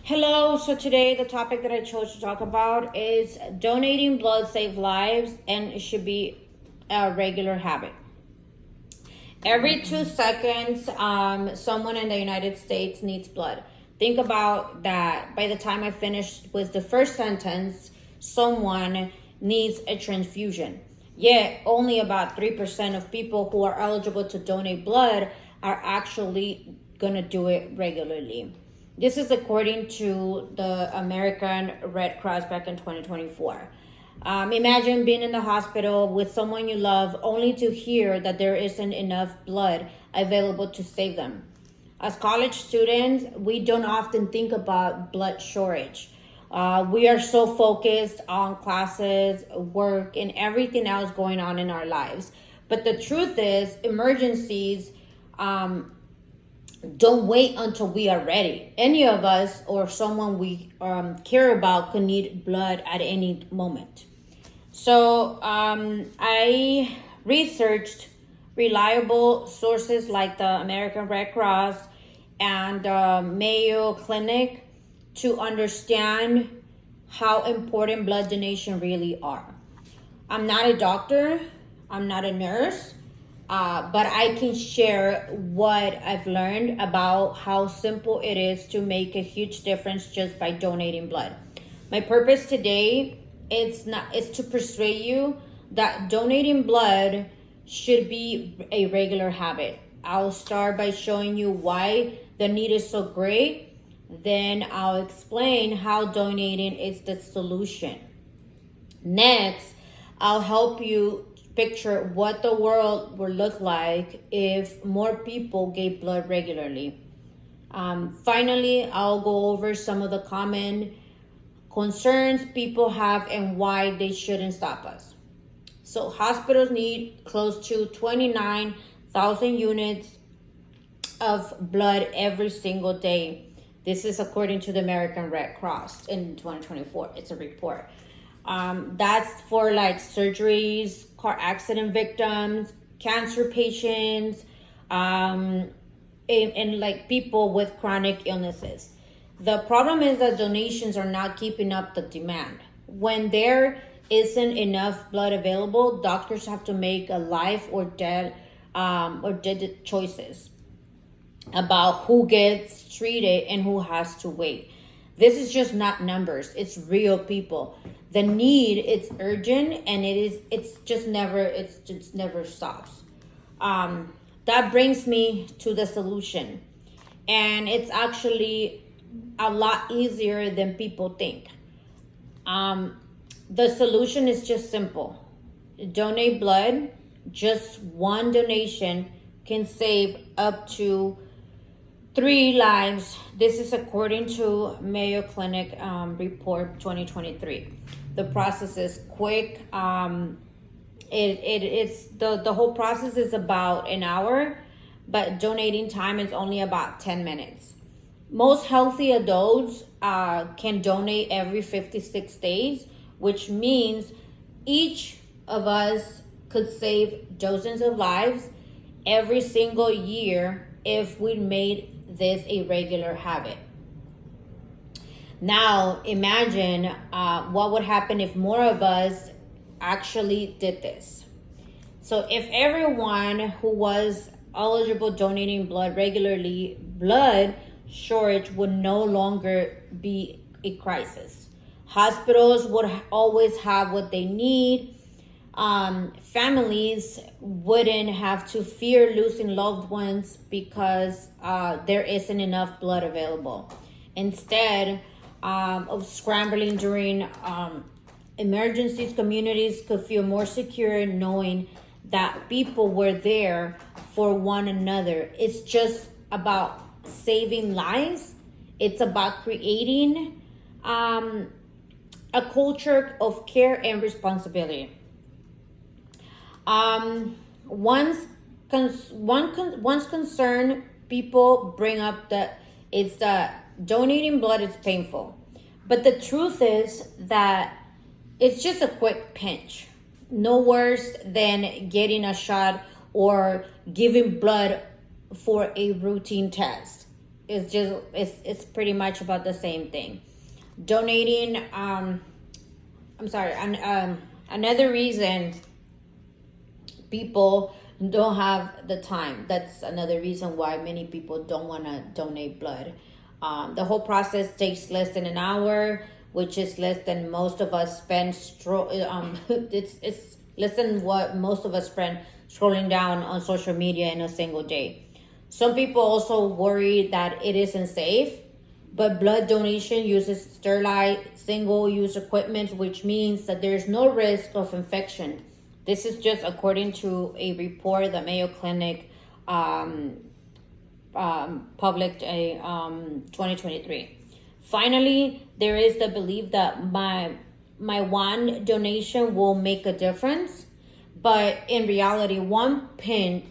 Hello, so today the topic that I chose to talk about is donating blood saves lives and it should be a regular habit. Every 2 seconds, someone in the United States needs blood. Think about that. By the time I finished with the first sentence, someone needs a transfusion. Yet, only about 3% of people who are eligible to donate blood are actually going to do it regularly. This is according to the American Red Cross back in 2024. Imagine being in the hospital with someone you love only to hear that there isn't enough blood available to save them. As college students, we don't often think about blood shortage. We are so focused on classes, work, and everything else going on in our lives. But the truth is, emergencies don't wait until we are ready. Any of us or someone we care about could need blood at any moment. So I researched reliable sources like the American Red Cross and Mayo Clinic to understand how important blood donation really are. I'm not a doctor, I'm not a nurse, but I can share what I've learned about how simple it is to make a huge difference just by donating blood. My purpose today is to persuade you that donating blood should be a regular habit. I'll start by showing you why the need is so great. Then I'll explain how donating is the solution. Next, I'll help you picture what the world would look like if more people gave blood regularly. Finally, I'll go over some of the common concerns people have and why they shouldn't stop us. So hospitals need close to 29,000 units of blood every single day. This is according to the American Red Cross in 2024. It's a report. That's for like surgeries, car accident victims, cancer patients, and like people with chronic illnesses. The problem is that donations are not keeping up the demand. When there isn't enough blood available, doctors have to make a life or death choices about who gets treated and who has to wait. This is just not numbers, it's real people. The need, it's urgent, and it's just never stops. That brings me to the solution, and it's actually a lot easier than people think. The solution is just simple. Donate blood. Just one donation can save up to 3 lives. This is according to Mayo Clinic report 2023. The process is quick. It's the whole process is about an hour, but donating time is only about 10 minutes. Most healthy adults can donate every 56 days, which means each of us could save dozens of lives every single year if we made this a regular habit. Now imagine what would happen if more of us actually did this. So if everyone who was eligible donating blood regularly, blood shortage would no longer be a crisis. Hospitals would always have what they need. Families wouldn't have to fear losing loved ones because there isn't enough blood available. Instead of scrambling during emergencies, communities could feel more secure knowing that people were there for one another. It's just about saving lives. It's about creating a culture of care and responsibility. Once concern people bring up that it's that donating blood is painful, but the truth is that it's just a quick pinch, no worse than getting a shot or giving blood for a routine test. it's pretty much about the same thing. Donating, I'm sorry, another reason people don't have the time. That's another reason why many people don't want to donate blood. The whole process takes less than an hour, which is less than most of us spend. It's less than what most of us spend scrolling down on social media in a single day. Some people also worry that it isn't safe, but blood donation uses sterilized single-use equipment, which means that there's no risk of infection. This is just according to a report the Mayo Clinic published in 2023. Finally, there is the belief that my one donation will make a difference, but in reality, one pin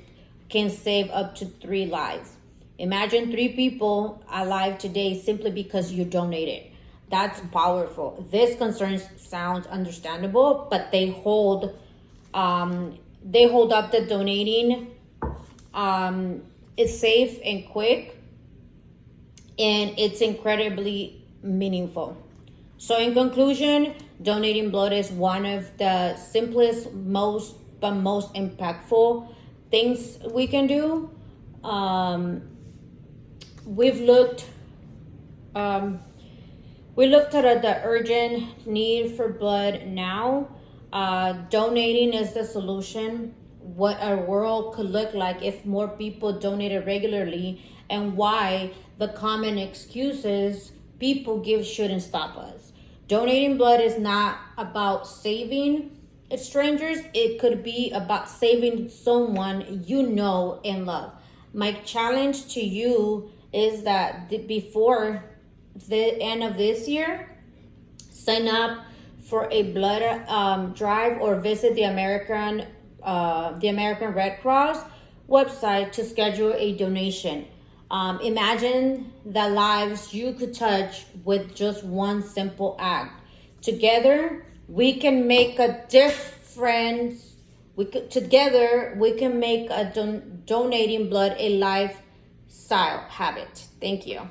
can save up to 3 lives. Imagine 3 people alive today simply because you donated. That's powerful. This concern sounds understandable, but they hold up the donating is safe and quick, and it's incredibly meaningful. So in conclusion, donating blood is one of the simplest, most impactful things we can do. We looked at the urgent need for blood now. Donating is the solution. What our world could look like if more people donated regularly, and why the common excuses people give shouldn't stop us. Donating blood is not about saving strangers. It could be about saving someone you know and love. My challenge to you is that before the end of this year, sign up for a blood drive or visit the American Red Cross website to schedule a donation. Imagine the lives you could touch with just one simple act. Together, we can make a difference. We can make donating blood a lifestyle habit. Thank you.